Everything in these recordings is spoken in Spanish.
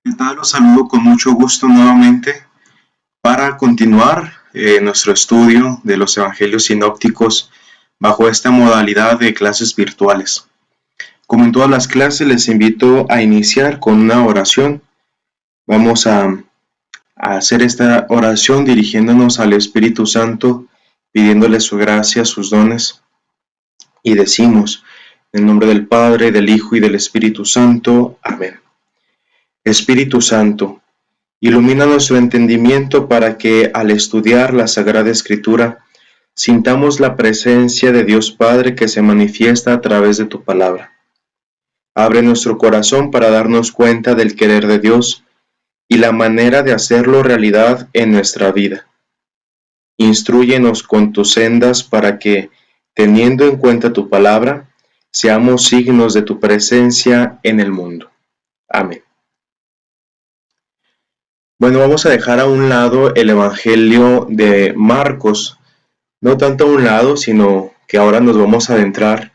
¿Qué tal? Los saludo con mucho gusto nuevamente para continuar nuestro estudio de los evangelios sinópticos bajo esta modalidad de clases virtuales. Como en todas las clases, les invito a iniciar con una oración. Vamos a hacer esta oración dirigiéndonos al Espíritu Santo, pidiéndole su gracia, sus dones, y decimos, en el nombre del Padre, del Hijo y del Espíritu Santo. Amén. Espíritu Santo, ilumina nuestro entendimiento para que, al estudiar la Sagrada Escritura, sintamos la presencia de Dios Padre que se manifiesta a través de tu palabra. Abre nuestro corazón para darnos cuenta del querer de Dios y la manera de hacerlo realidad en nuestra vida. Instrúyenos con tus sendas para que, teniendo en cuenta tu palabra, seamos signos de tu presencia en el mundo. Amén. Bueno, vamos a dejar a un lado el Evangelio de Marcos, no tanto a un lado, sino que ahora nos vamos a adentrar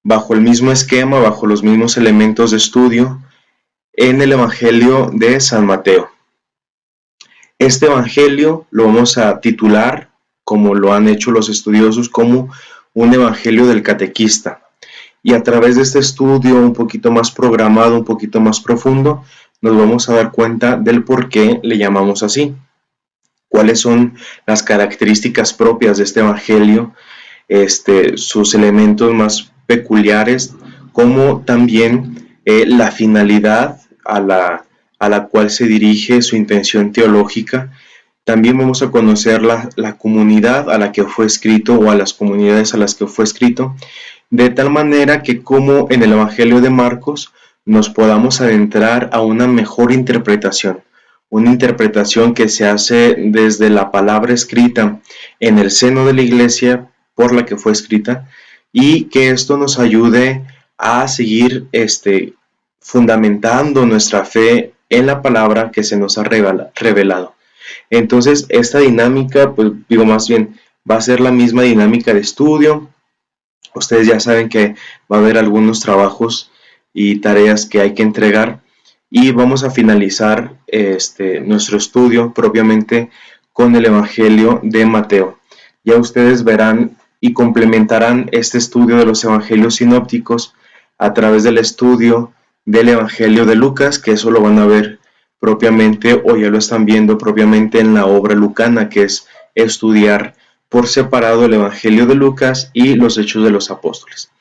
bajo el mismo esquema, bajo los mismos elementos de estudio, en el Evangelio de San Mateo. Este Evangelio lo vamos a titular, como lo han hecho los estudiosos, como un Evangelio del catequista. Y a través de este estudio un poquito más programado, un poquito más profundo, nos vamos a dar cuenta del por qué le llamamos así. Cuáles son las características propias de este Evangelio, sus elementos más peculiares, como también la finalidad a la cual se dirige, su intención teológica. También vamos a conocer la comunidad a la que fue escrito o a las comunidades a las que fue escrito, de tal manera que como en el Evangelio de Marcos nos podamos adentrar a una mejor interpretación. Una interpretación que se hace desde la palabra escrita en el seno de la iglesia por la que fue escrita, y que esto nos ayude a seguir fundamentando nuestra fe en la palabra que se nos ha revelado. Entonces, esta dinámica, pues digo más bien, va a ser la misma dinámica de estudio. Ustedes ya saben que va a haber algunos trabajos y tareas que hay que entregar, y vamos a finalizar nuestro estudio propiamente con el Evangelio de Mateo. Ya ustedes verán y complementarán este estudio de los Evangelios sinópticos a través del estudio del Evangelio de Lucas, que eso lo van a ver propiamente, o ya lo están viendo propiamente en la obra lucana, que es estudiar por separado el Evangelio de Lucas y los Hechos de los Apóstoles.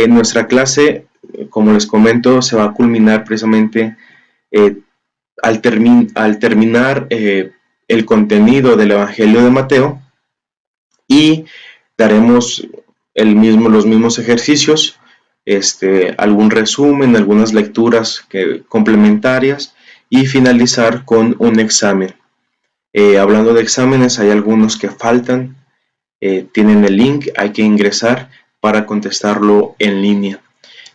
Nuestra clase, como les comento, se va a culminar precisamente al terminar el contenido del Evangelio de Mateo, y daremos los mismos ejercicios, algún resumen, algunas lecturas complementarias, y finalizar con un examen. Hablando de exámenes, hay algunos que faltan, tienen el link, hay que ingresar para contestarlo en línea.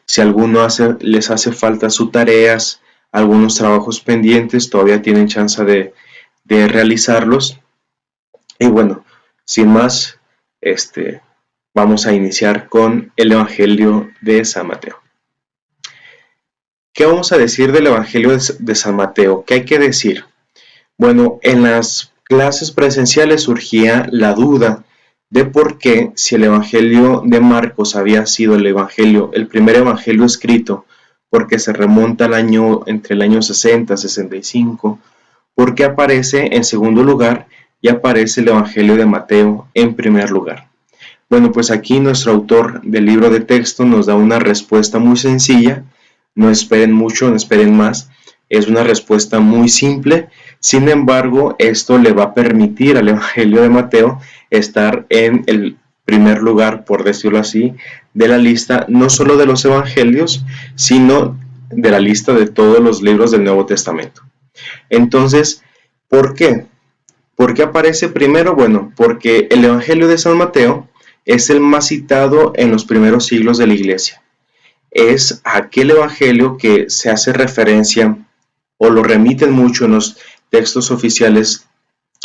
Si alguno les hace falta sus tareas, algunos trabajos pendientes, todavía tienen chance de realizarlos. Y bueno, sin más, vamos a iniciar con el Evangelio de San Mateo. ¿Qué vamos a decir del Evangelio de San Mateo? ¿Qué hay que decir? Bueno, en las clases presenciales surgía la duda de por qué, si el Evangelio de Marcos había sido el primer Evangelio escrito, porque se remonta entre el año 60 y 65, ¿por qué aparece en segundo lugar y aparece el Evangelio de Mateo en primer lugar? Bueno, pues aquí nuestro autor del libro de texto nos da una respuesta muy sencilla. No esperen mucho, no esperen más. Es una respuesta muy simple. Sin embargo, esto le va a permitir al Evangelio de Mateo estar en el primer lugar, por decirlo así, de la lista, no solo de los evangelios, sino de la lista de todos los libros del Nuevo Testamento. Entonces, ¿por qué? ¿Por qué aparece primero? Bueno, porque el Evangelio de San Mateo es el más citado en los primeros siglos de la Iglesia. Es aquel Evangelio que se hace referencia o lo remiten mucho en los textos oficiales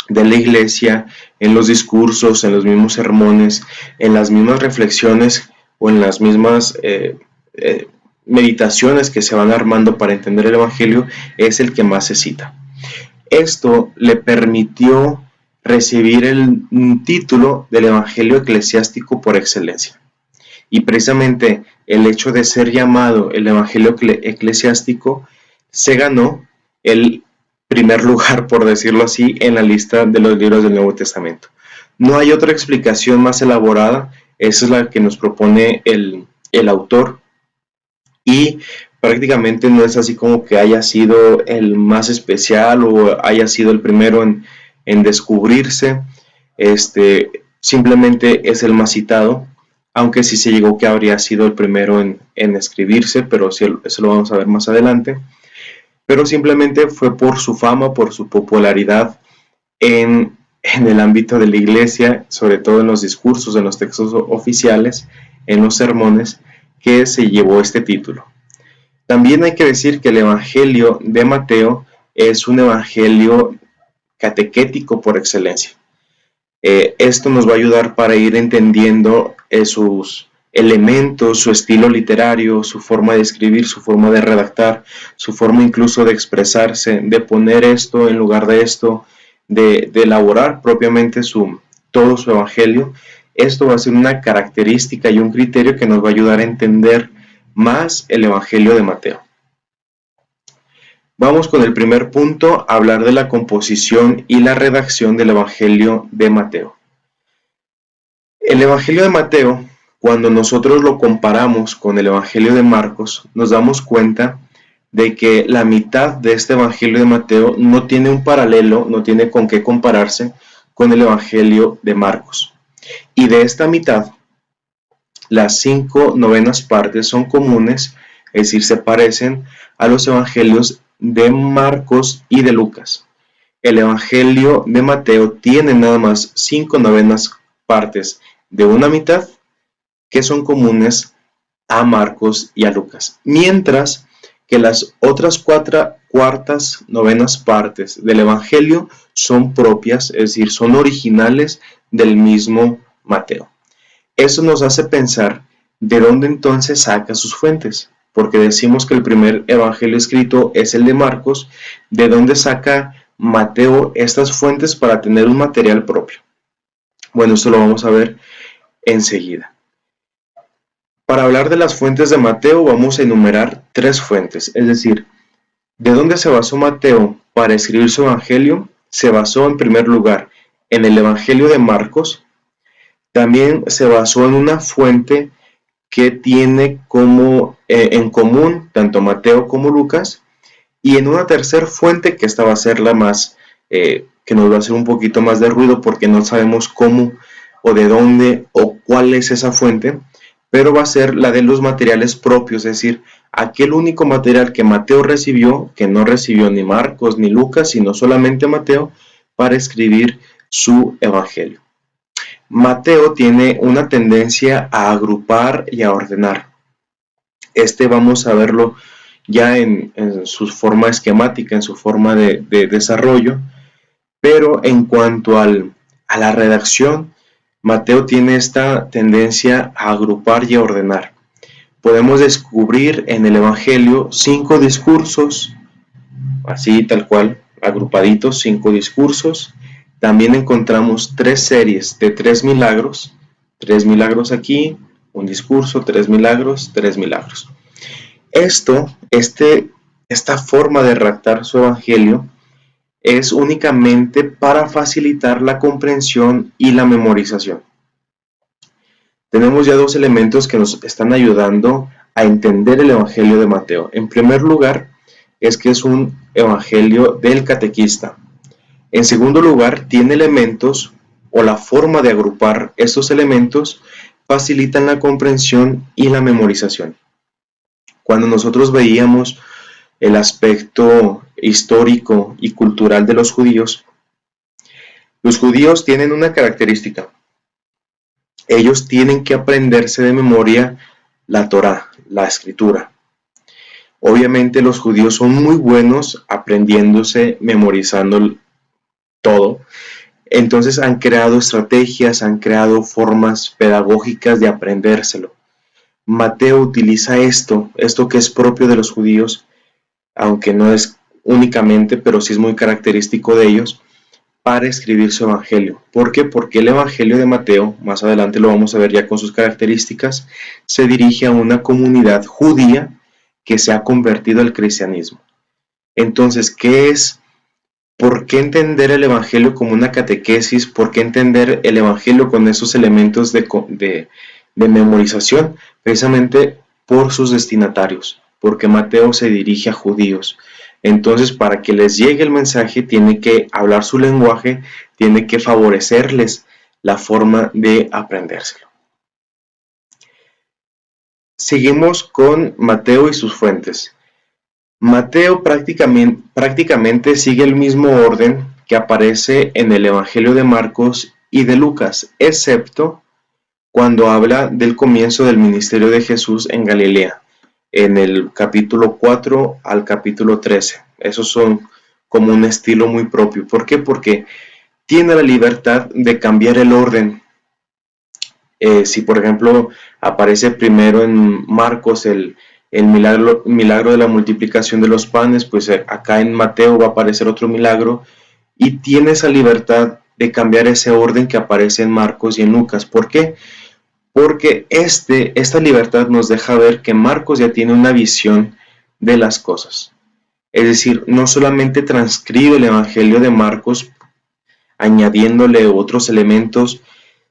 de la Iglesia, en los discursos, en los mismos sermones, en las mismas reflexiones o en las mismas meditaciones que se van armando para entender el Evangelio, es el que más se cita. Esto le permitió recibir el título del Evangelio eclesiástico por excelencia. Y precisamente el hecho de ser llamado el Evangelio eclesiástico se ganó el primer lugar, por decirlo así, en la lista de los libros del Nuevo Testamento. No hay otra explicación más elaborada, esa es la que nos propone el autor, y prácticamente no es así como que haya sido el más especial o haya sido el primero en descubrirse, simplemente es el más citado, aunque sí se llegó que habría sido el primero en escribirse, pero eso lo vamos a ver más adelante. Pero simplemente fue por su fama, por su popularidad en el ámbito de la iglesia, sobre todo en los discursos, en los textos oficiales, en los sermones, que se llevó este título. También hay que decir que el Evangelio de Mateo es un evangelio catequético por excelencia. Esto nos va a ayudar para ir entendiendo sus elementos, su estilo literario, su forma de escribir, su forma de redactar, su forma incluso de expresarse, de poner esto en lugar de esto, de elaborar propiamente todo su evangelio. Esto va a ser una característica y un criterio que nos va a ayudar a entender más el Evangelio de Mateo. Vamos con el primer punto, a hablar de la composición y la redacción del Evangelio de Mateo. El Evangelio de Mateo, cuando nosotros lo comparamos con el Evangelio de Marcos, nos damos cuenta de que la mitad de este Evangelio de Mateo no tiene un paralelo, no tiene con qué compararse con el Evangelio de Marcos. Y de esta mitad, las 5/9 partes son comunes, es decir, se parecen a los Evangelios de Marcos y de Lucas. El Evangelio de Mateo tiene nada más 5/9 partes de una mitad que son comunes a Marcos y a Lucas, mientras que las otras 4/9 partes del Evangelio son propias, es decir, son originales del mismo Mateo. Eso nos hace pensar de dónde entonces saca sus fuentes, porque decimos que el primer evangelio escrito es el de Marcos, de dónde saca Mateo estas fuentes para tener un material propio. Bueno, esto lo vamos a ver enseguida. Para hablar de las fuentes de Mateo vamos a enumerar 3 fuentes, es decir, ¿de dónde se basó Mateo para escribir su evangelio? Se basó en primer lugar en el evangelio de Marcos, también se basó en una fuente que tiene como en común tanto Mateo como Lucas, y en una tercera fuente que esta va a ser la más, que nos va a hacer un poquito más de ruido porque no sabemos cómo o de dónde o cuál es esa fuente, pero va a ser la de los materiales propios, es decir, aquel único material que Mateo recibió, que no recibió ni Marcos ni Lucas, sino solamente Mateo, para escribir su evangelio. Mateo tiene una tendencia a agrupar y a ordenar. Vamos a verlo ya en su forma esquemática, en su forma de desarrollo, pero en cuanto a la redacción, Mateo tiene esta tendencia a agrupar y a ordenar. Podemos descubrir en el Evangelio 5 discursos, así tal cual, agrupaditos, 5 discursos. También encontramos 3 series de 3 milagros aquí, un discurso, 3 milagros, 3 milagros. Esta forma de redactar su evangelio es únicamente para facilitar la comprensión y la memorización. Tenemos ya 2 elementos que nos están ayudando a entender el evangelio de Mateo. En primer lugar, es que es un evangelio del catequista. En segundo lugar, tiene elementos o la forma de agrupar estos elementos facilitan la comprensión y la memorización. Cuando nosotros veíamos el aspecto histórico y cultural de los judíos tienen una característica. Ellos tienen que aprenderse de memoria la Torá, la escritura. Obviamente los judíos son muy buenos aprendiéndose, memorizando todo. Entonces han creado estrategias, han creado formas pedagógicas de aprendérselo. Mateo utiliza esto que es propio de los judíos, aunque no es únicamente, pero sí es muy característico de ellos, para escribir su evangelio. ¿Por qué? Porque el evangelio de Mateo, más adelante lo vamos a ver ya con sus características, se dirige a una comunidad judía que se ha convertido al cristianismo. Entonces, ¿qué es? ¿Por qué entender el evangelio como una catequesis? ¿Por qué entender el evangelio con esos elementos de memorización? Precisamente por sus destinatarios, porque Mateo se dirige a judíos. Entonces, para que les llegue el mensaje, tiene que hablar su lenguaje, tiene que favorecerles la forma de aprendérselo. Seguimos con Mateo y sus fuentes. Mateo prácticamente sigue el mismo orden que aparece en el Evangelio de Marcos y de Lucas, excepto cuando habla del comienzo del ministerio de Jesús en Galilea, en el capítulo 4 al capítulo 13. Esos son como un estilo muy propio. ¿Por qué? Porque tiene la libertad de cambiar el orden. Si por ejemplo aparece primero en Marcos el milagro de la multiplicación de los panes, pues acá en Mateo va a aparecer otro milagro y tiene esa libertad de cambiar ese orden que aparece en Marcos y en Lucas. ¿Por qué? Porque esta libertad nos deja ver que Marcos ya tiene una visión de las cosas. Es decir, no solamente transcribe el Evangelio de Marcos añadiéndole otros elementos,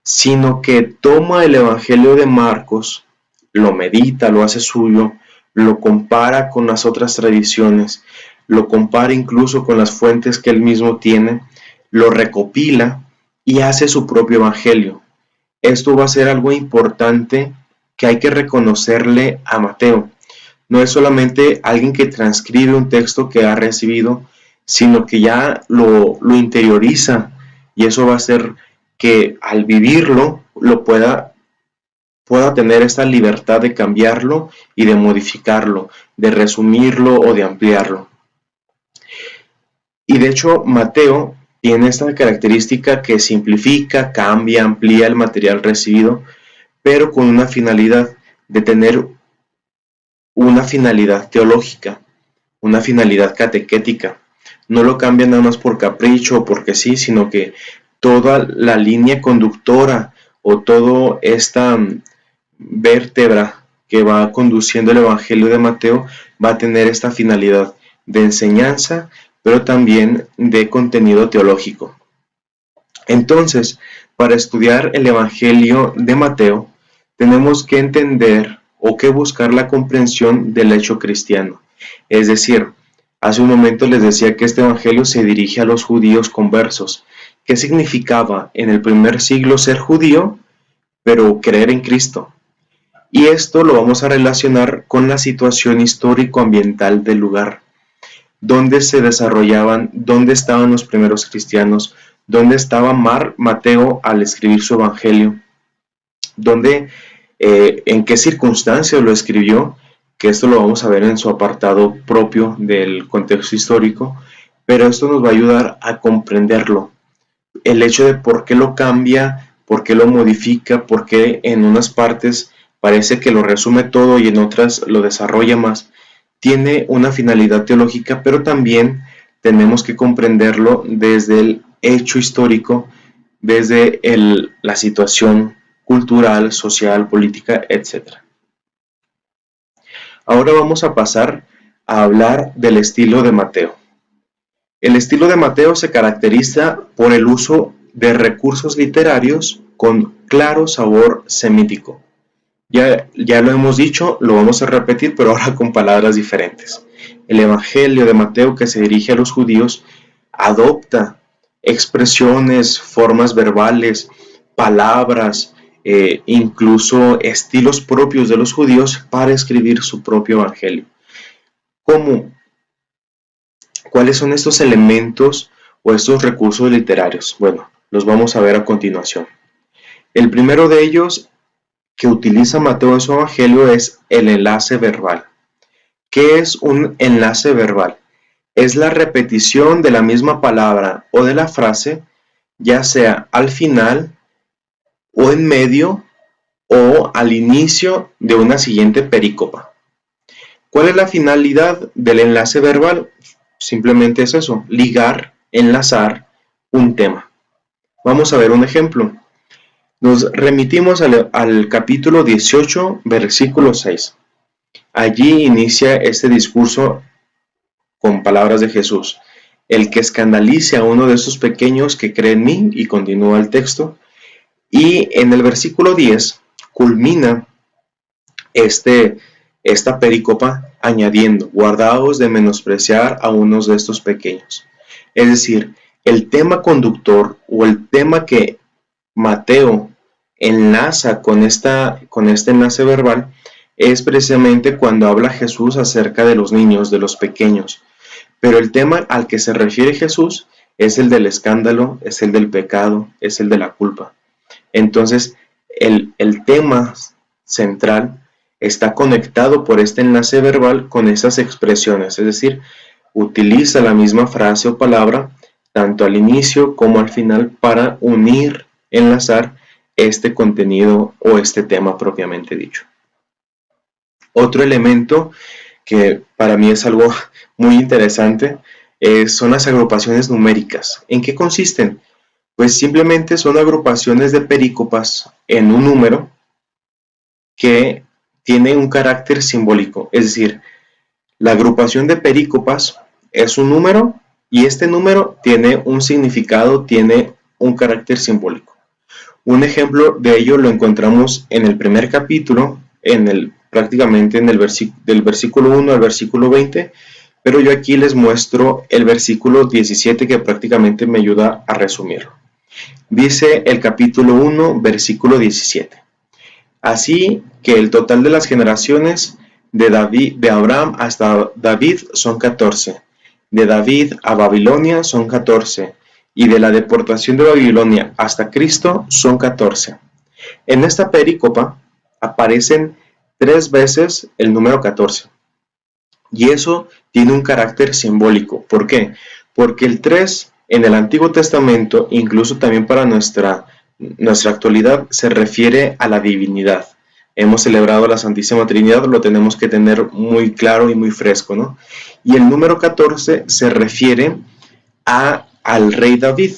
sino que toma el Evangelio de Marcos, lo medita, lo hace suyo, lo compara con las otras tradiciones, lo compara incluso con las fuentes que él mismo tiene, lo recopila y hace su propio Evangelio. Esto va a ser algo importante que hay que reconocerle a Mateo. No es solamente alguien que transcribe un texto que ha recibido, sino que ya lo interioriza, y eso va a hacer que al vivirlo pueda tener esta libertad de cambiarlo y de modificarlo, de resumirlo o de ampliarlo. Y de hecho Mateo tiene esta característica que simplifica, cambia, amplía el material recibido, pero con una finalidad de tener una finalidad teológica, una finalidad catequética. No lo cambia nada más por capricho o porque sí, sino que toda la línea conductora o toda esta vértebra que va conduciendo el Evangelio de Mateo va a tener esta finalidad de enseñanza, pero también de contenido teológico. Entonces, para estudiar el Evangelio de Mateo, tenemos que entender o que buscar la comprensión del hecho cristiano. Es decir, hace un momento les decía que este Evangelio se dirige a los judíos conversos. ¿Qué significaba en el primer siglo ser judío, pero creer en Cristo? Y esto lo vamos a relacionar con la situación histórico-ambiental del lugar, dónde se desarrollaban, dónde estaban los primeros cristianos, dónde estaba Mateo al escribir su evangelio, dónde, en qué circunstancias lo escribió, que esto lo vamos a ver en su apartado propio del contexto histórico, pero esto nos va a ayudar a comprenderlo. El hecho de por qué lo cambia, por qué lo modifica, por qué en unas partes parece que lo resume todo y en otras lo desarrolla más, tiene una finalidad teológica, pero también tenemos que comprenderlo desde el hecho histórico, desde la situación cultural, social, política, etc. Ahora vamos a pasar a hablar del estilo de Mateo. El estilo de Mateo se caracteriza por el uso de recursos literarios con claro sabor semítico. Ya lo hemos dicho, lo vamos a repetir, pero ahora con palabras diferentes. El Evangelio de Mateo, que se dirige a los judíos, adopta expresiones, formas verbales, palabras, incluso estilos propios de los judíos para escribir su propio Evangelio. ¿Cómo? ¿Cuáles son estos elementos o estos recursos literarios? Bueno, los vamos a ver a continuación. El primero de ellos que utiliza Mateo en su Evangelio es el enlace verbal. ¿Qué es un enlace verbal? Es la repetición de la misma palabra o de la frase, ya sea al final o en medio o al inicio de una siguiente perícopa. ¿Cuál es la finalidad del enlace verbal? Simplemente es eso, ligar, enlazar un tema. Vamos a ver un ejemplo. Nos remitimos al capítulo 18, versículo 6. Allí inicia este discurso con palabras de Jesús. El que escandalice a uno de esos pequeños que cree en mí, y continúa el texto. Y en el versículo 10 culmina esta perícopa añadiendo, guardaos de menospreciar a unos de estos pequeños. Es decir, el tema conductor o el tema que Mateo enlaza con este enlace verbal es precisamente cuando habla Jesús acerca de los niños, de los pequeños. Pero el tema al que se refiere Jesús es el del escándalo, es el del pecado, es el de la culpa. Entonces, el tema central está conectado por este enlace verbal con esas expresiones, es decir, utiliza la misma frase o palabra tanto al inicio como al final para unir, enlazar este contenido o este tema propiamente dicho. Otro elemento que para mí es algo muy interesante son las agrupaciones numéricas. ¿En qué consisten? Pues simplemente son agrupaciones de perícopas en un número que tiene un carácter simbólico. Es decir, la agrupación de perícopas es un número y este número tiene un significado, tiene un carácter simbólico. Un ejemplo de ello lo encontramos en el primer capítulo, prácticamente del versículo 1 al versículo 20, pero yo aquí les muestro el versículo 17 que prácticamente me ayuda a resumirlo. Dice el capítulo 1, versículo 17. Así que el total de las generaciones de Abraham hasta David son 14. De David a Babilonia son 14. Y de la deportación de Babilonia hasta Cristo son 14. En esta perícopa aparecen 3 veces el número 14. Y eso tiene un carácter simbólico. ¿Por qué? Porque el 3 en el Antiguo Testamento, incluso también para nuestra actualidad, se refiere a la divinidad. Hemos celebrado la Santísima Trinidad, lo tenemos que tener muy claro y muy fresco, ¿no? Y el número 14 se refiere al rey David.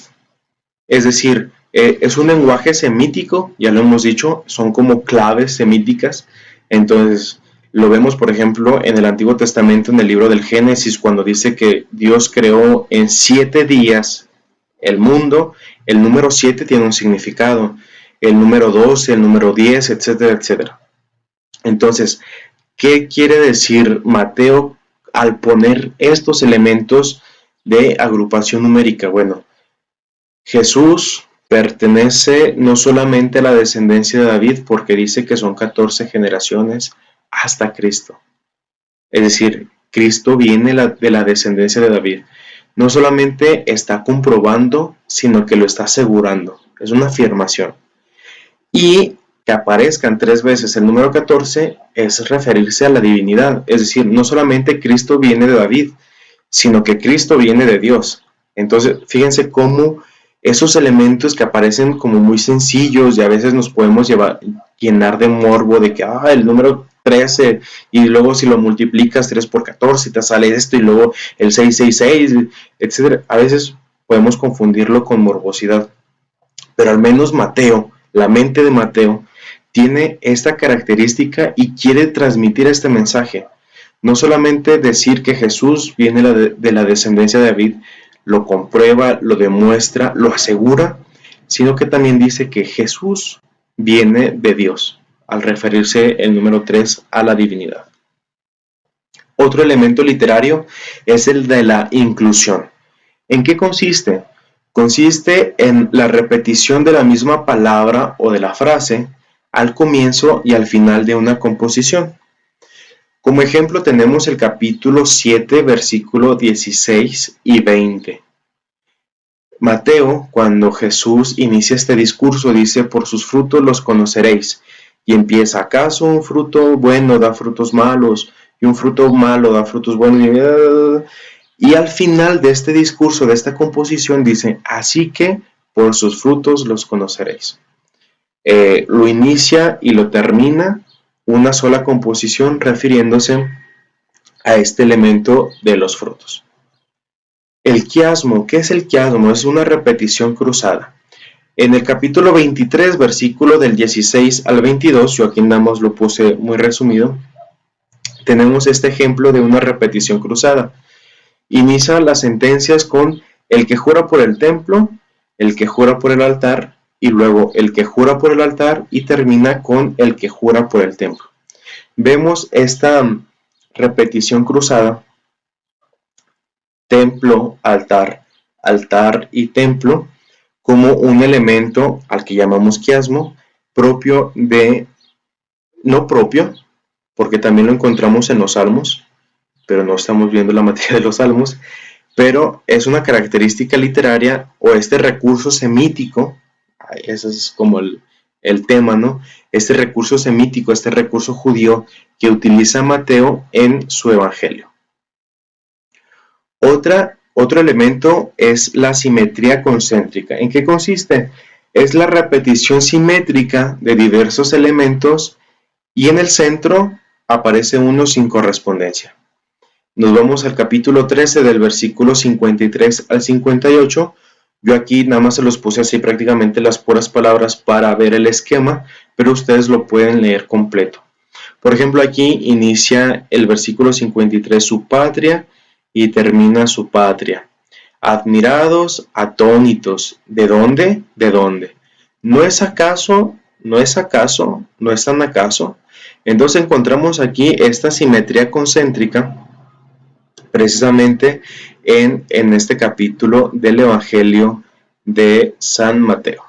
Es decir, es un lenguaje semítico, ya lo hemos dicho, son como claves semíticas. Entonces, lo vemos, por ejemplo, en el Antiguo Testamento, en el libro del Génesis, cuando dice que Dios creó en 7 días el mundo. El número 7 tiene un significado, el número 12, el número 10, etcétera, etcétera. Entonces, ¿qué quiere decir Mateo al poner estos elementos de agrupación numérica? Bueno, Jesús pertenece no solamente a la descendencia de David, porque dice que son 14 generaciones hasta Cristo. Es decir, Cristo viene de la descendencia de David. No solamente está comprobando, sino que lo está asegurando. Es una afirmación. Y que aparezcan 3 veces el número 14 es referirse a la divinidad. Es decir, no solamente Cristo viene de David, sino que Cristo viene de Dios. Entonces, fíjense cómo esos elementos que aparecen como muy sencillos y a veces nos podemos llenar de morbo de que el número 13 y luego si lo multiplicas 3 por 14 te sale esto y luego el 666, etc. A veces podemos confundirlo con morbosidad, pero al menos Mateo, la mente de Mateo, tiene esta característica y quiere transmitir este mensaje. No solamente decir que Jesús viene de la descendencia de David, lo comprueba, lo demuestra, lo asegura, sino que también dice que Jesús viene de Dios, al referirse el número 3 a la divinidad. Otro elemento literario es el de la inclusión. ¿En qué consiste? Consiste en la repetición de la misma palabra o de la frase al comienzo y al final de una composición. Como ejemplo tenemos el capítulo 7, versículo 16 y 20. Mateo, cuando Jesús inicia este discurso, dice, por sus frutos los conoceréis. Y empieza, ¿acaso un fruto bueno da frutos malos? Y un fruto malo da frutos buenos. Y al final de este discurso, de esta composición, dice, así que por sus frutos los conoceréis. lo inicia y lo termina una sola composición refiriéndose a este elemento de los frutos. El quiasmo, ¿qué es el quiasmo? Es una repetición cruzada. En el capítulo 23, versículo del 16 al 22, yo aquí nada más lo puse muy resumido, tenemos este ejemplo de una repetición cruzada. Inicia las sentencias con el que jura por el templo, el que jura por el altar, y luego el que jura por el altar, y termina con el que jura por el templo. Vemos esta repetición cruzada, templo, altar, altar y templo, como un elemento al que llamamos quiasmo, propio de, no propio, porque también lo encontramos en los salmos, pero no estamos viendo la materia de los salmos, pero es una característica literaria o este recurso semítico, ese es como el tema, ¿no? Este recurso semítico, este recurso judío que utiliza Mateo en su evangelio. Otro elemento es la simetría concéntrica. ¿En qué consiste? Es la repetición simétrica de diversos elementos y en el centro aparece uno sin correspondencia. Nos vamos al capítulo 13 del versículo 53 al 58. Yo aquí nada más se los puse así prácticamente las puras palabras para ver el esquema, pero ustedes lo pueden leer completo. Por ejemplo, aquí inicia el versículo 53, su patria, y termina su patria. Admirados, atónitos. ¿De dónde? ¿De dónde? ¿No es acaso? ¿No es acaso? ¿No es tan acaso? Entonces encontramos aquí esta simetría concéntrica precisamente en este capítulo del Evangelio de San Mateo.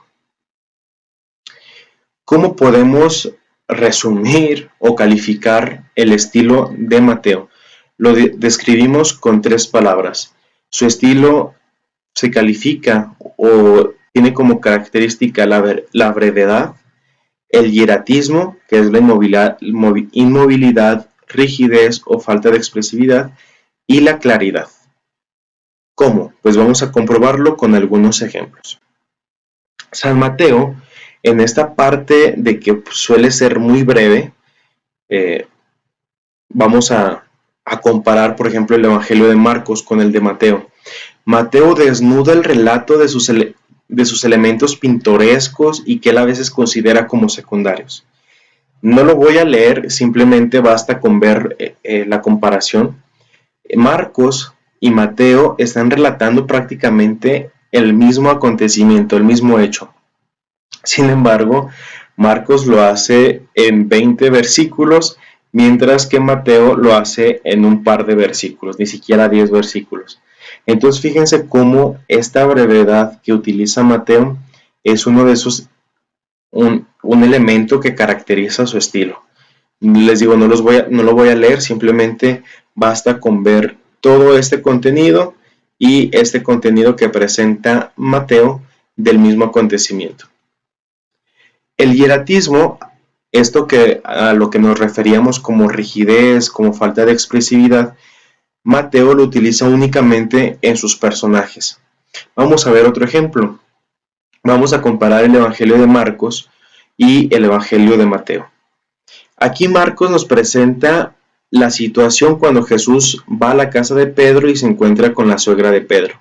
¿Cómo podemos resumir o calificar el estilo de Mateo? Lo describimos con 3 palabras. Su estilo se califica o tiene como característica la brevedad, el hieratismo, que es la inmovilidad, rigidez o falta de expresividad, y la claridad. ¿Cómo? Pues vamos a comprobarlo con algunos ejemplos. San Mateo, en esta parte de que suele ser muy breve, vamos a comparar, por ejemplo, el Evangelio de Marcos con el de Mateo. Mateo desnuda el relato de sus elementos pintorescos y que él a veces considera como secundarios. No lo voy a leer, simplemente basta con ver la comparación. Marcos y Mateo están relatando prácticamente el mismo acontecimiento, el mismo hecho. Sin embargo, Marcos lo hace en 20 versículos, mientras que Mateo lo hace en un par de versículos, ni siquiera 10 versículos. Entonces fíjense cómo esta brevedad que utiliza Mateo es uno de esos, un elemento que caracteriza su estilo. Les digo, no lo voy a leer, simplemente basta con ver todo este contenido y este contenido que presenta Mateo del mismo acontecimiento. El hieratismo, esto a lo que nos referíamos como rigidez, como falta de expresividad, Mateo lo utiliza únicamente en sus personajes. Vamos a ver otro ejemplo. Vamos a comparar el Evangelio de Marcos y el Evangelio de Mateo. Aquí Marcos nos presenta la situación cuando Jesús va a la casa de Pedro y se encuentra con la suegra de Pedro.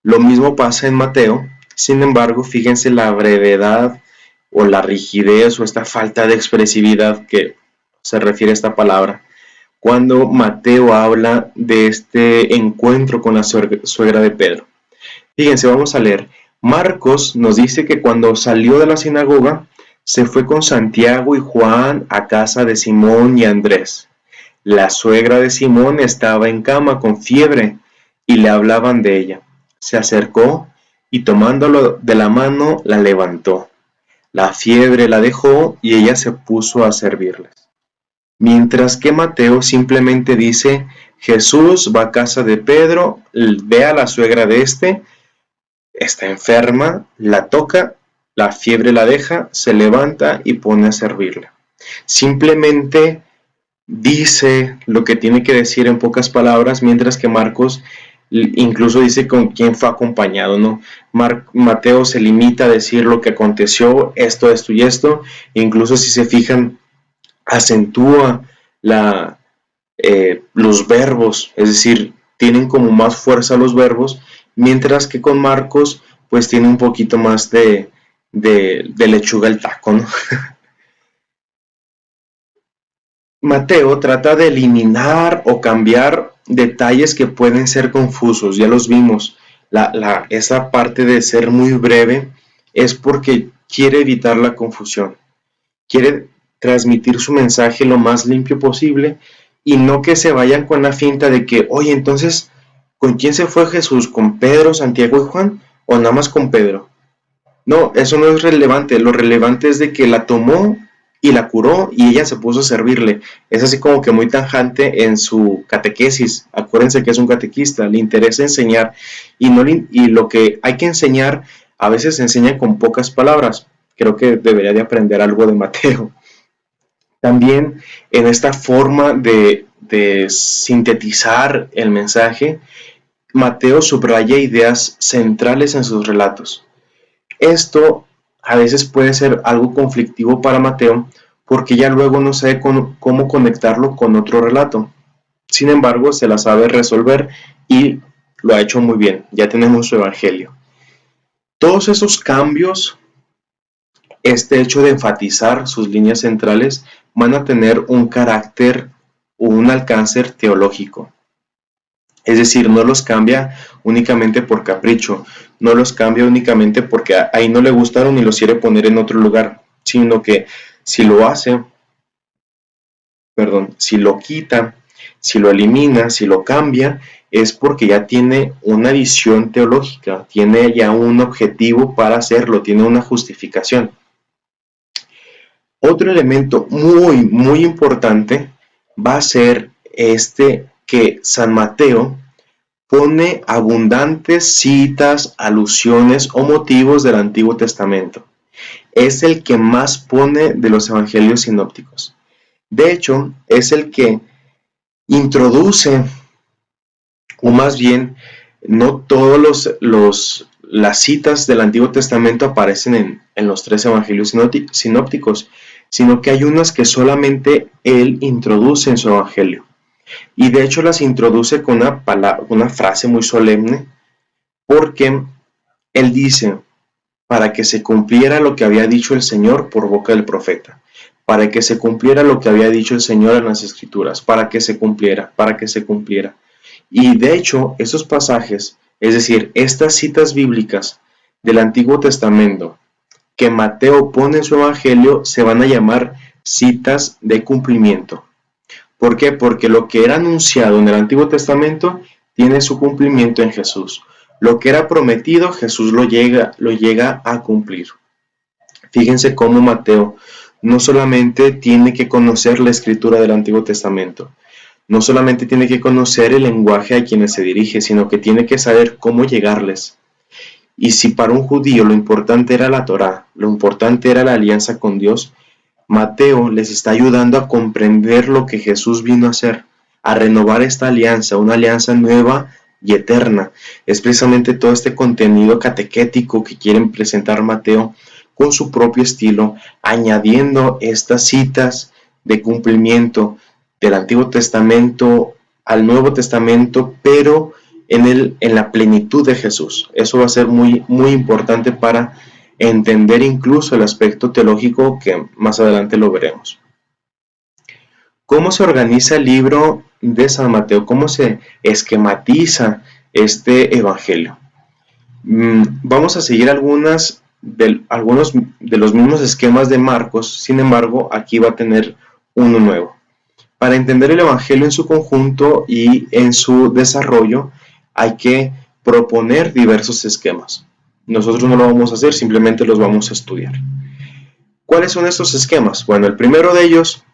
Lo mismo pasa en Mateo, sin embargo, fíjense la brevedad o la rigidez o esta falta de expresividad que se refiere a esta palabra cuando Mateo habla de este encuentro con la suegra de Pedro. Fíjense, vamos a leer. Marcos nos dice que cuando salió de la sinagoga, se fue con Santiago y Juan a casa de Simón y Andrés. La suegra de Simón estaba en cama con fiebre y le hablaban de ella. Se acercó y tomándolo de la mano la levantó. La fiebre la dejó y ella se puso a servirles. Mientras que Mateo simplemente dice, Jesús va a casa de Pedro, ve a la suegra de está enferma, la toca, la fiebre la deja, se levanta y pone a servirla. Simplemente dice lo que tiene que decir en pocas palabras, mientras que Marcos incluso dice con quién fue acompañado, ¿no? Mateo se limita a decir lo que aconteció, esto y esto, incluso si se fijan, acentúa los verbos, es decir, tienen como más fuerza los verbos, mientras que con Marcos, pues tiene un poquito más de lechuga al taco, ¿no? Mateo trata de eliminar o cambiar detalles que pueden ser confusos, ya los vimos. Esa parte de ser muy breve es porque quiere evitar la confusión, quiere transmitir su mensaje lo más limpio posible y no que se vayan con la finta de que, oye, entonces, ¿con quién se fue Jesús? ¿Con Pedro, Santiago y Juan? ¿O nada más con Pedro? No, eso no es relevante. Lo relevante es de que la tomó y la curó y ella se puso a servirle. Es así como que muy tajante en su catequesis. Acuérdense que es un catequista, le interesa enseñar y, y lo que hay que enseñar a veces se enseña con pocas palabras. Creo que debería de aprender algo de Mateo. También en esta forma de sintetizar el mensaje, Mateo subraya ideas centrales en sus relatos. Esto a veces puede ser algo conflictivo para Mateo porque ya luego no sabe cómo conectarlo con otro relato. Sin embargo, se la sabe resolver y lo ha hecho muy bien. Ya tenemos su evangelio. Todos esos cambios, este hecho de enfatizar sus líneas centrales, van a tener un carácter o un alcance teológico. Es decir, no los cambia únicamente por capricho, no los cambia únicamente porque ahí no le gustaron y los quiere poner en otro lugar, sino que si lo hace, si lo quita, si lo elimina, si lo cambia, es porque ya tiene una visión teológica, tiene ya un objetivo para hacerlo, tiene una justificación. Otro elemento muy importante va a ser que San Mateo pone abundantes citas, alusiones o motivos del Antiguo Testamento. Es el que más pone de los evangelios sinópticos. De hecho, es el que introduce, o más bien, no todas las citas del Antiguo Testamento aparecen en los 3 evangelios sinópticos, sino que hay unas que solamente él introduce en su evangelio. Y de hecho las introduce con una frase muy solemne, porque él dice, para que se cumpliera lo que había dicho el Señor por boca del profeta, para que se cumpliera lo que había dicho el Señor en las Escrituras, para que se cumpliera. Y de hecho, esos pasajes, es decir, estas citas bíblicas del Antiguo Testamento que Mateo pone en su evangelio, se van a llamar citas de cumplimiento. ¿Por qué? Porque lo que era anunciado en el Antiguo Testamento tiene su cumplimiento en Jesús. Lo que era prometido, Jesús lo llega a cumplir. Fíjense cómo Mateo no solamente tiene que conocer la escritura del Antiguo Testamento, no solamente tiene que conocer el lenguaje a quienes se dirige, sino que tiene que saber cómo llegarles. Y si para un judío lo importante era la Torá, lo importante era la alianza con Dios, Mateo les está ayudando a comprender lo que Jesús vino a hacer, a renovar esta alianza, una alianza nueva y eterna. Es precisamente todo este contenido catequético que quieren presentar Mateo con su propio estilo, añadiendo estas citas de cumplimiento del Antiguo Testamento al Nuevo Testamento, pero en la plenitud de Jesús. Eso va a ser muy importante para entender incluso el aspecto teológico que más adelante lo veremos. ¿Cómo se organiza el libro de San Mateo? ¿Cómo se esquematiza este evangelio? Vamos a seguir algunos de los mismos esquemas de Marcos, sin embargo, aquí va a tener uno nuevo. Para entender el evangelio en su conjunto y en su desarrollo, hay que proponer diversos esquemas. Nosotros no lo vamos a hacer, simplemente los vamos a estudiar. ¿Cuáles son estos esquemas? Bueno, el primero de ellos,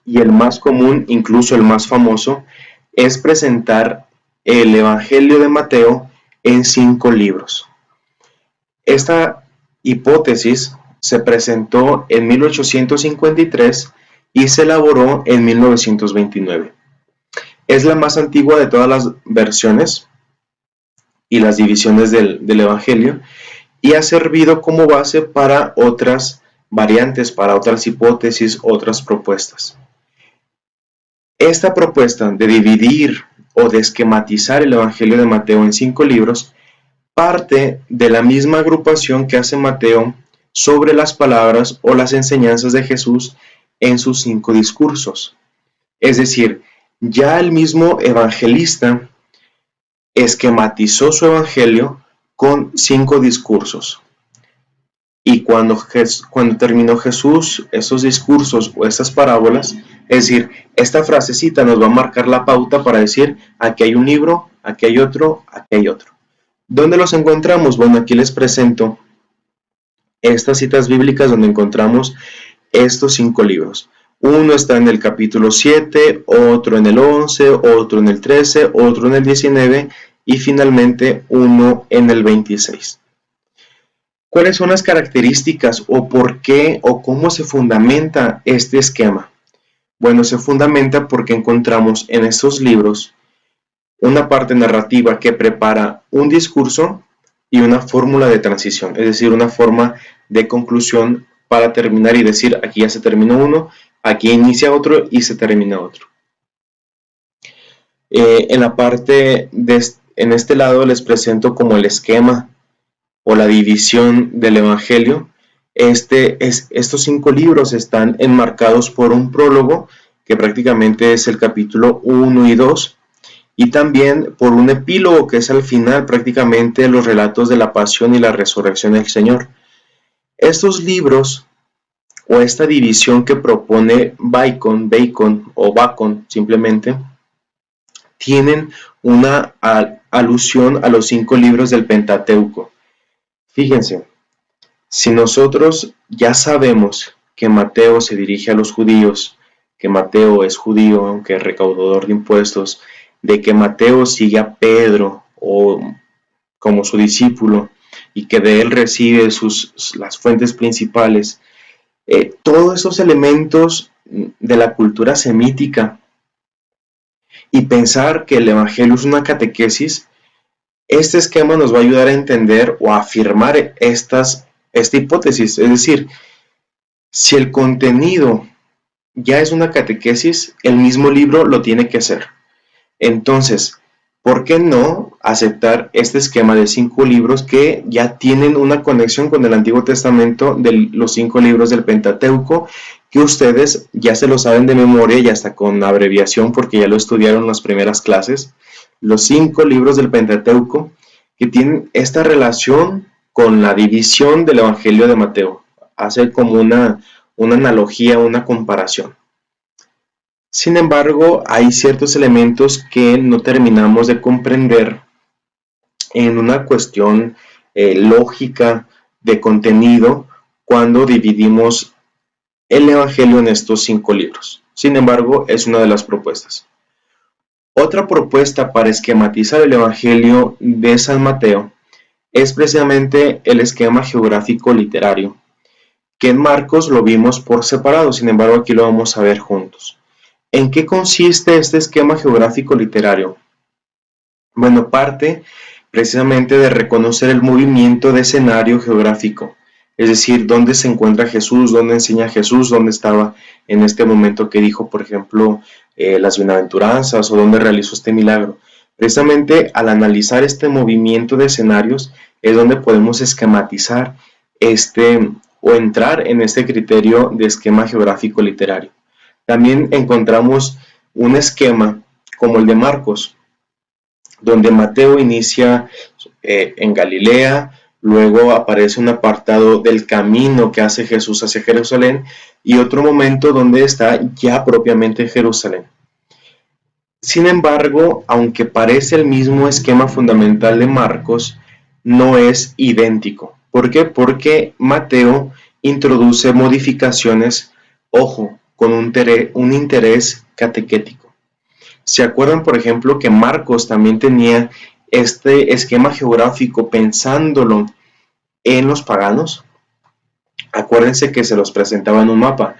y el más común, incluso el más famoso, es presentar el Evangelio de Mateo en 5 libros. Esta hipótesis se presentó en 1853 y se elaboró en 1929. Es la más antigua de todas las versiones y las divisiones del Evangelio, y ha servido como base para otras variantes, para otras hipótesis, otras propuestas. Esta propuesta de dividir o de esquematizar el Evangelio de Mateo en 5 libros parte de la misma agrupación que hace Mateo sobre las palabras o las enseñanzas de Jesús en sus 5 discursos. Es decir, ya el mismo evangelista esquematizó su evangelio con 5 discursos. Y cuando terminó Jesús esos discursos o estas parábolas, es decir, esta frasecita nos va a marcar la pauta para decir, aquí hay un libro, aquí hay otro, aquí hay otro. ¿Dónde los encontramos? Bueno, aquí les presento estas citas bíblicas donde encontramos estos 5 libros. Uno está en el capítulo 7, otro en el 11, otro en el 13, otro en el 19 y finalmente uno en el 26. ¿Cuáles son las características o por qué o cómo se fundamenta este esquema? Bueno, se fundamenta porque encontramos en estos libros una parte narrativa que prepara un discurso y una fórmula de transición, es decir, una forma de conclusión para terminar y decir, aquí ya se terminó uno, aquí inicia otro y se termina otro. En la parte en este lado les presento como el esquema o la división del Evangelio. Estos 5 libros están enmarcados por un prólogo que prácticamente es el capítulo 1 y 2 y también por un epílogo que es al final prácticamente los relatos de la pasión y la resurrección del Señor. Estos libros o esta división que propone Bacon o Bacon simplemente tienen una alusión a los 5 libros del Pentateuco. Fíjense, si nosotros ya sabemos que Mateo se dirige a los judíos, que Mateo es judío, aunque es recaudador de impuestos, de que Mateo sigue a Pedro como su discípulo y que de él recibe las fuentes principales, todos esos elementos de la cultura semítica y pensar que el Evangelio es una catequesis, este esquema nos va a ayudar a entender o a afirmar esta hipótesis. Es decir, si el contenido ya es una catequesis, el mismo libro lo tiene que ser. Entonces, ¿por qué no aceptar este esquema de 5 libros que ya tienen una conexión con el Antiguo Testamento de los 5 libros del Pentateuco, que ustedes ya se lo saben de memoria y hasta con abreviación porque ya lo estudiaron en las primeras clases? Los 5 libros del Pentateuco que tienen esta relación con la división del Evangelio de Mateo. Hace como una analogía, una comparación. Sin embargo, hay ciertos elementos que no terminamos de comprender en una cuestión lógica de contenido cuando dividimos el Evangelio en estos 5 libros. Sin embargo, es una de las propuestas. Otra propuesta para esquematizar el Evangelio de San Mateo es precisamente el esquema geográfico literario, que en Marcos lo vimos por separado, sin embargo aquí lo vamos a ver juntos. ¿En qué consiste este esquema geográfico literario? Bueno, parte precisamente de reconocer el movimiento de escenario geográfico, es decir, dónde se encuentra Jesús, dónde enseña Jesús, dónde estaba en este momento que dijo, por ejemplo, las bienaventuranzas o dónde realizó este milagro. Precisamente al analizar este movimiento de escenarios es donde podemos esquematizar o entrar en este criterio de esquema geográfico literario. También encontramos un esquema como el de Marcos, donde Mateo inicia en Galilea, luego aparece un apartado del camino que hace Jesús hacia Jerusalén y otro momento donde está ya propiamente en Jerusalén. Sin embargo, aunque parece el mismo esquema fundamental de Marcos, no es idéntico. ¿Por qué? Porque Mateo introduce modificaciones, ojo, con un interés catequético. ¿Se acuerdan, por ejemplo, que Marcos también tenía este esquema geográfico pensándolo en los paganos? Acuérdense que se los presentaba en un mapa.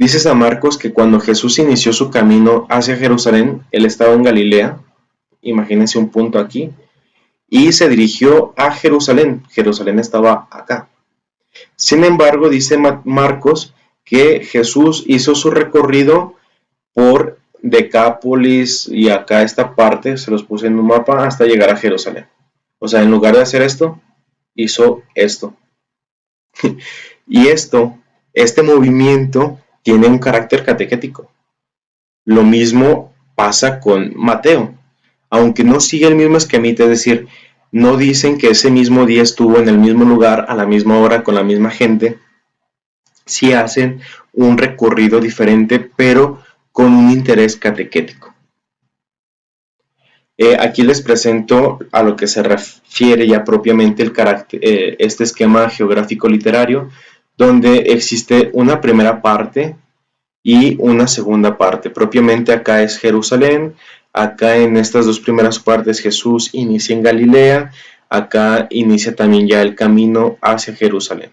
Dice San Marcos que cuando Jesús inició su camino hacia Jerusalén, él estaba en Galilea, imagínense un punto aquí, y se dirigió a Jerusalén. Jerusalén estaba acá. Sin embargo, dice Marcos que Jesús hizo su recorrido por Decápolis y acá esta parte, se los puse en un mapa, hasta llegar a Jerusalén. O sea, en lugar de hacer esto, hizo esto. Y este movimiento tiene un carácter catequético. Lo mismo pasa con Mateo. Aunque no sigue el mismo esquemita, es decir, no dicen que ese mismo día estuvo en el mismo lugar, a la misma hora, con la misma gente, sí hacen un recorrido diferente, pero con un interés catequético. Aquí les presento a lo que se refiere ya propiamente el carácter, este esquema geográfico literario, donde existe una primera parte y una segunda parte. Propiamente acá es Jerusalén, acá en estas dos primeras partes Jesús inicia en Galilea, acá inicia también ya el camino hacia Jerusalén.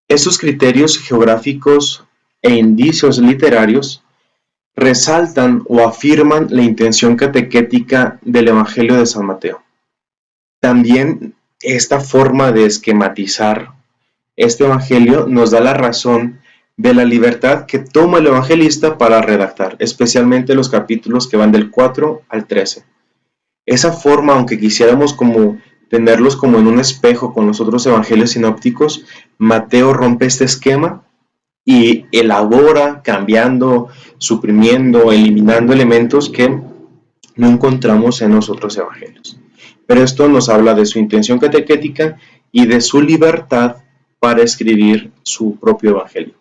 Estos criterios geográficos e indicios literarios resaltan o afirman la intención catequética del Evangelio de San Mateo. También esta forma de esquematizar este Evangelio nos da la razón de la libertad que toma el evangelista para redactar, especialmente los capítulos que van del 4 al 13. Esa forma, aunque quisiéramos como tenerlos como en un espejo con los otros evangelios sinópticos, Mateo rompe este esquema y elabora, cambiando, suprimiendo, eliminando elementos que no encontramos en los otros evangelios. Pero esto nos habla de su intención catequética y de su libertad para escribir su propio evangelio.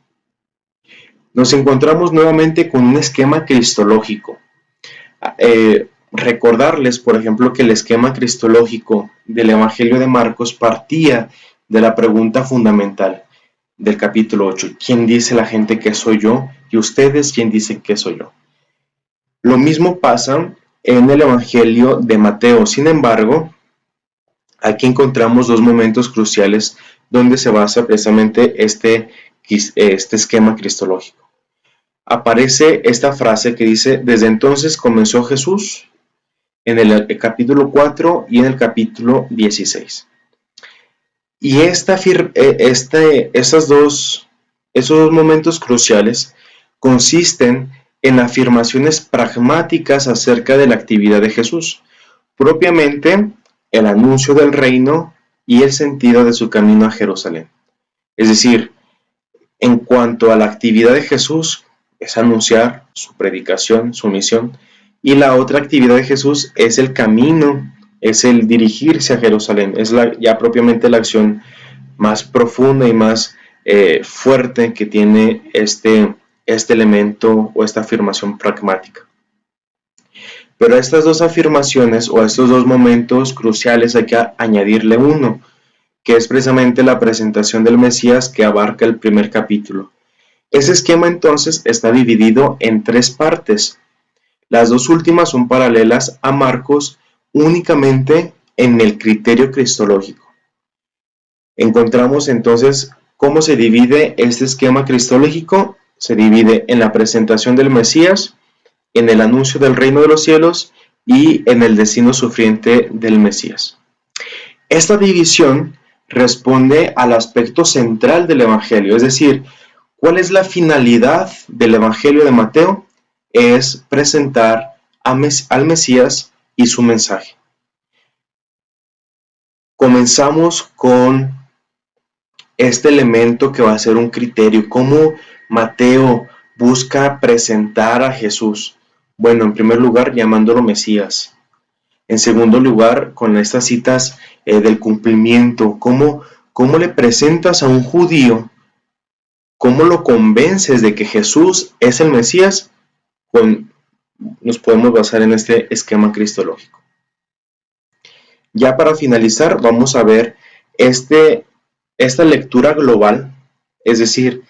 Nos encontramos nuevamente con un esquema cristológico. Recordarles, por ejemplo, que el esquema cristológico del Evangelio de Marcos partía de la pregunta fundamental del capítulo 8. ¿Quién dice la gente que soy yo? Y ustedes, ¿quién dicen que soy yo? Lo mismo pasa en el Evangelio de Mateo. Sin embargo, aquí encontramos dos momentos cruciales donde se basa precisamente este esquema cristológico. Aparece esta frase que dice: desde entonces comenzó Jesús, en el capítulo 4 y en el capítulo 16. Y esos dos momentos cruciales consisten en afirmaciones pragmáticas acerca de la actividad de Jesús, propiamente el anuncio del reino y el sentido de su camino a Jerusalén. Es decir, en cuanto a la actividad de Jesús, es anunciar su predicación, su misión, y la otra actividad de Jesús es el camino, es el dirigirse a Jerusalén, es ya propiamente la acción más profunda y más fuerte que tiene este elemento o esta afirmación pragmática. Pero a estas dos afirmaciones o a estos dos momentos cruciales hay que añadirle uno, que es precisamente la presentación del Mesías que abarca el primer capítulo. Ese esquema entonces está dividido en tres partes. Las dos últimas son paralelas a Marcos únicamente en el criterio cristológico. Encontramos entonces cómo se divide este esquema cristológico. Se divide en la presentación del Mesías, en el anuncio del reino de los cielos y en el destino sufriente del Mesías. Esta división responde al aspecto central del Evangelio, es decir, ¿cuál es la finalidad del Evangelio de Mateo? Es presentar al Mesías y su mensaje. Comenzamos con este elemento que va a ser un criterio, cómo Mateo busca presentar a Jesús. Bueno, en primer lugar, llamándolo Mesías. En segundo lugar, con estas citas del cumplimiento, ¿cómo le presentas a un judío? ¿Cómo lo convences de que Jesús es el Mesías? Nos podemos basar en este esquema cristológico. Ya para finalizar, vamos a ver esta lectura global, es decir,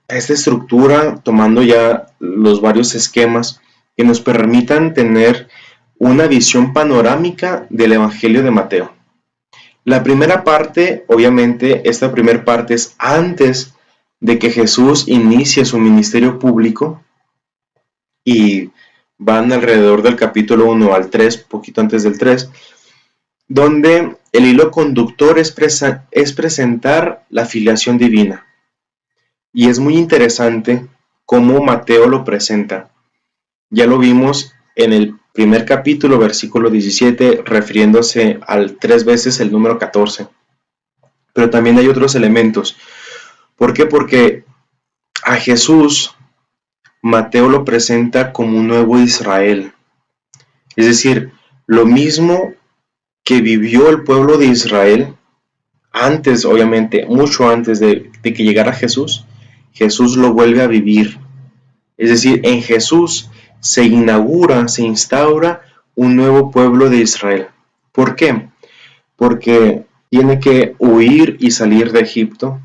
esta estructura tomando ya los varios esquemas que nos permitan tener una visión panorámica del Evangelio de Mateo. La primera parte, obviamente, esta primera parte es antes de que Jesús inicie su ministerio público y van alrededor del capítulo 1 al 3, poquito antes del 3, donde el hilo conductor es presentar la filiación divina. Y es muy interesante cómo Mateo lo presenta. Ya lo vimos en el primer capítulo, versículo 17, refiriéndose al 3 veces el número 14. Pero también hay otros elementos. ¿Por qué? Porque a Jesús Mateo lo presenta como un nuevo Israel. Es decir, lo mismo que vivió el pueblo de Israel antes, obviamente, mucho antes de que llegara Jesús, Jesús lo vuelve a vivir. Es decir, en Jesús se inaugura, se instaura un nuevo pueblo de Israel. ¿Por qué? Porque tiene que huir y salir de Egipto,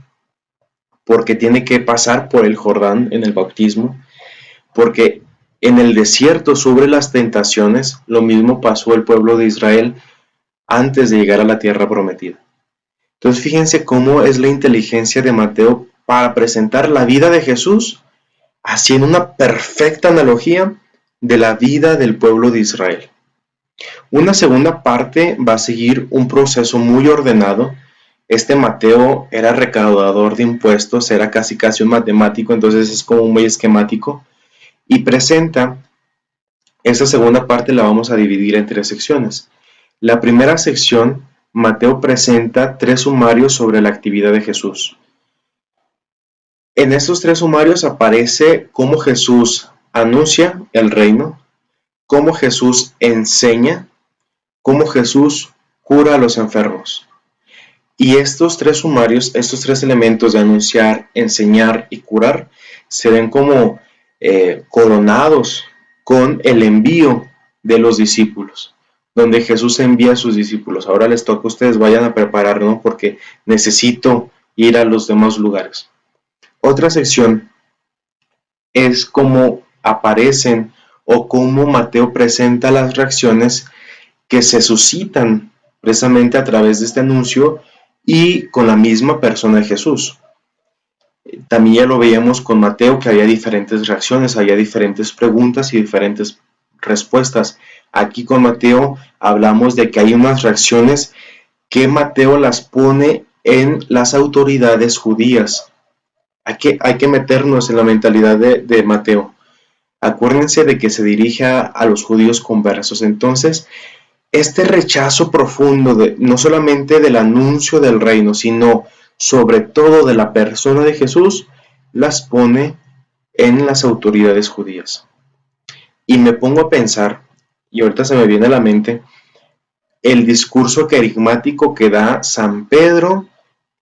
porque tiene que pasar por el Jordán en el bautismo, porque en el desierto sobre las tentaciones, lo mismo pasó el pueblo de Israel antes de llegar a la tierra prometida. Entonces fíjense cómo es la inteligencia de Mateo para presentar la vida de Jesús, haciendo una perfecta analogía de la vida del pueblo de Israel. Una segunda parte va a seguir un proceso muy ordenado. Este Mateo era recaudador de impuestos, era casi un matemático, entonces es como muy esquemático. Y presenta, esa segunda parte la vamos a dividir en 3 secciones. La primera sección, Mateo presenta 3 sumarios sobre la actividad de Jesús. En estos 3 sumarios aparece cómo Jesús anuncia el reino, cómo Jesús enseña, cómo Jesús cura a los enfermos. Y estos 3 sumarios, estos 3 elementos de anunciar, enseñar y curar, se ven como coronados con el envío de los discípulos, donde Jesús envía a sus discípulos. Ahora les toca a ustedes, vayan a preparar, ¿no? Porque necesito ir a los demás lugares. Otra sección es cómo aparecen o cómo Mateo presenta las reacciones que se suscitan precisamente a través de este anuncio y con la misma persona de Jesús. También ya lo veíamos con Mateo, que había diferentes reacciones, había diferentes preguntas y diferentes respuestas. Aquí con Mateo hablamos de que hay unas reacciones que Mateo las pone en las autoridades judías. Hay que meternos en la mentalidad de Mateo. Acuérdense de que se dirige a los judíos conversos. Entonces, este rechazo profundo no solamente del anuncio del reino, sino sobre todo de la persona de Jesús, las pone en las autoridades judías. Y me pongo a pensar, y ahorita se me viene a la mente, el discurso querigmático que da San Pedro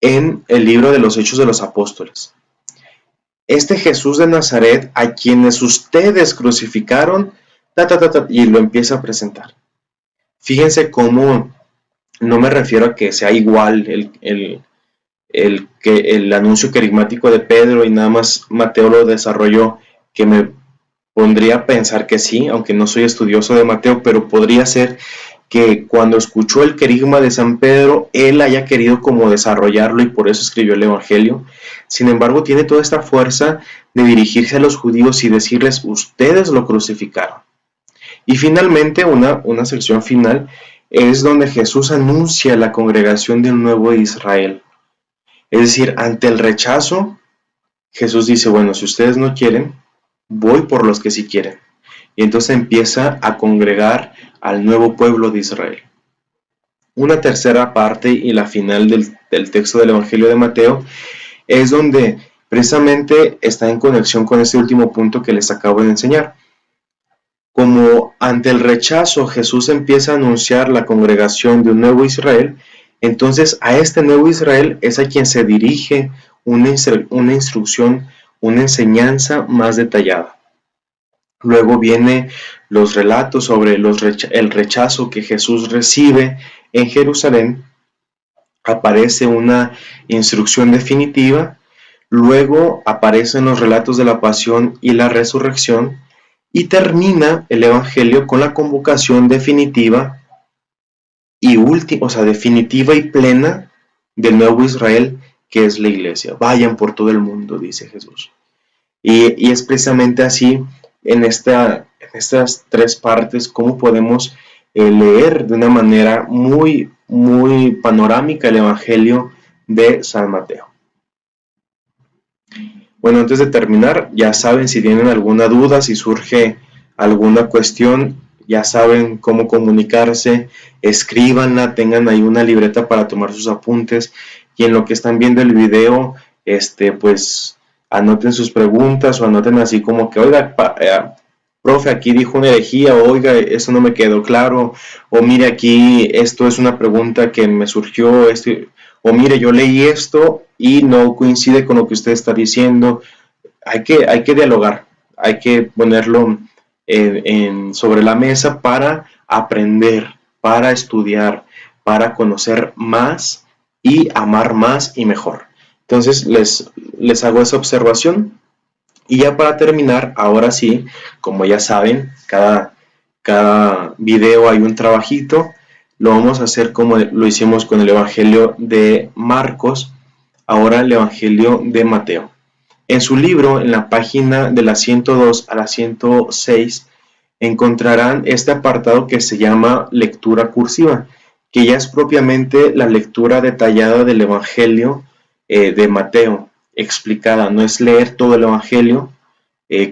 en el libro de los Hechos de los Apóstoles. Este Jesús de Nazaret, a quienes ustedes crucificaron, y lo empieza a presentar. Fíjense cómo no me refiero a que sea igual el anuncio querigmático de Pedro y nada más Mateo lo desarrolló, que me pondría a pensar que sí, aunque no soy estudioso de Mateo, pero podría ser que cuando escuchó el querigma de San Pedro, él haya querido como desarrollarlo y por eso escribió el Evangelio. Sin embargo, tiene toda esta fuerza de dirigirse a los judíos y decirles, ustedes lo crucificaron. Y finalmente, una sección final, es donde Jesús anuncia la congregación de un nuevo Israel. Es decir, ante el rechazo, Jesús dice, bueno, si ustedes no quieren, voy por los que sí quieren. Y entonces empieza a congregar al nuevo pueblo de Israel. Una tercera parte y la final del texto del Evangelio de Mateo es donde precisamente está en conexión con este último punto que les acabo de enseñar. Como ante el rechazo Jesús empieza a anunciar la congregación de un nuevo Israel, entonces a este nuevo Israel es a quien se dirige una instrucción, una enseñanza más detallada. Luego vienen los relatos sobre el rechazo que Jesús recibe en Jerusalén. Aparece una instrucción definitiva. Luego aparecen los relatos de la pasión y la resurrección. Y termina el Evangelio con la convocación definitiva y última, o sea, definitiva y plena del nuevo Israel, que es la iglesia. Vayan por todo el mundo, dice Jesús. Y es precisamente así en estas tres partes cómo podemos leer de una manera muy, muy panorámica el Evangelio de San Mateo. Bueno, antes de terminar, ya saben, si tienen alguna duda, si surge alguna cuestión, ya saben cómo comunicarse, escríbanla, tengan ahí una libreta para tomar sus apuntes y en lo que están viendo el video, pues anoten sus preguntas o anoten así como que, oiga, profe, aquí dijo una herejía, oiga, eso no me quedó claro, o mire, aquí esto es una pregunta que me surgió, o mire, yo leí esto y no coincide con lo que usted está diciendo. Hay que dialogar, hay que ponerlo sobre la mesa para aprender, para estudiar, para conocer más y amar más y mejor. Entonces les hago esa observación y ya para terminar, ahora sí, como ya saben, cada video hay un trabajito. Lo vamos a hacer como lo hicimos con el Evangelio de Marcos, ahora el Evangelio de Mateo. En su libro, en la página de la 102 a la 106, encontrarán este apartado que se llama lectura cursiva, que ya es propiamente la lectura detallada del Evangelio de Mateo, explicada. No es leer todo el Evangelio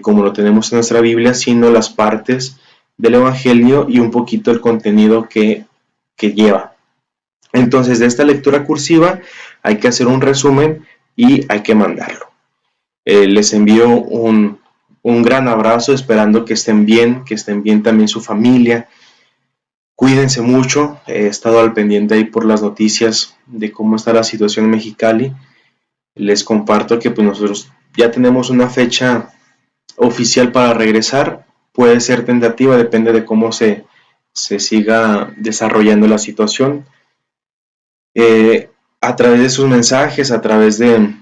como lo tenemos en nuestra Biblia, sino las partes del Evangelio y un poquito el contenido que lleva. Entonces, de esta lectura cursiva hay que hacer un resumen y hay que mandarlo. Les envío un gran abrazo, esperando que estén bien también su familia. Cuídense mucho, he estado al pendiente ahí por las noticias de cómo está la situación en Mexicali. Les comparto que pues nosotros ya tenemos una fecha oficial para regresar, puede ser tentativa, depende de cómo se siga desarrollando la situación. A través de sus mensajes, a través de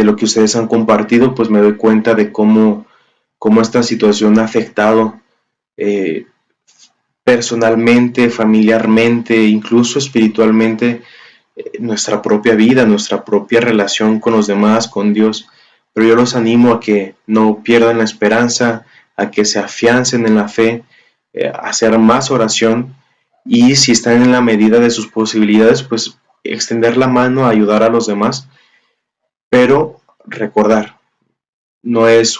lo que ustedes han compartido, pues me doy cuenta de cómo esta situación ha afectado personalmente, familiarmente, incluso espiritualmente, nuestra propia vida, nuestra propia relación con los demás, con Dios. Pero yo los animo a que no pierdan la esperanza, a que se afiancen en la fe, a hacer más oración y si están en la medida de sus posibilidades, pues extender la mano a ayudar a los demás. Pero recordar, no es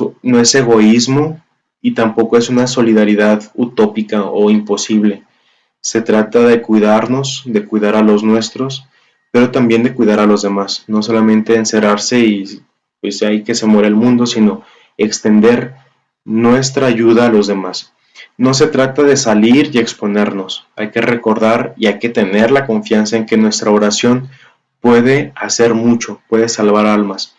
egoísmo y tampoco es una solidaridad utópica o imposible. Se trata de cuidarnos, de cuidar a los nuestros, pero también de cuidar a los demás. No solamente encerrarse y pues ahí que se muere el mundo, sino extender nuestra ayuda a los demás. No se trata de salir y exponernos. Hay que recordar y hay que tener la confianza en que nuestra oración puede hacer mucho, puede salvar almas.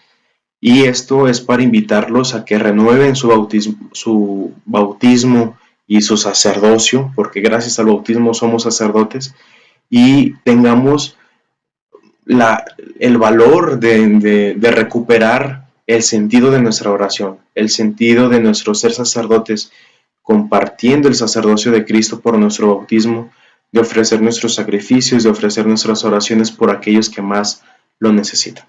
Y esto es para invitarlos a que renueven su bautismo y su sacerdocio, porque gracias al bautismo somos sacerdotes, y tengamos el valor de recuperar el sentido de nuestra oración, el sentido de nuestro ser sacerdotes, compartiendo el sacerdocio de Cristo por nuestro bautismo, de ofrecer nuestros sacrificios, de ofrecer nuestras oraciones por aquellos que más lo necesitan.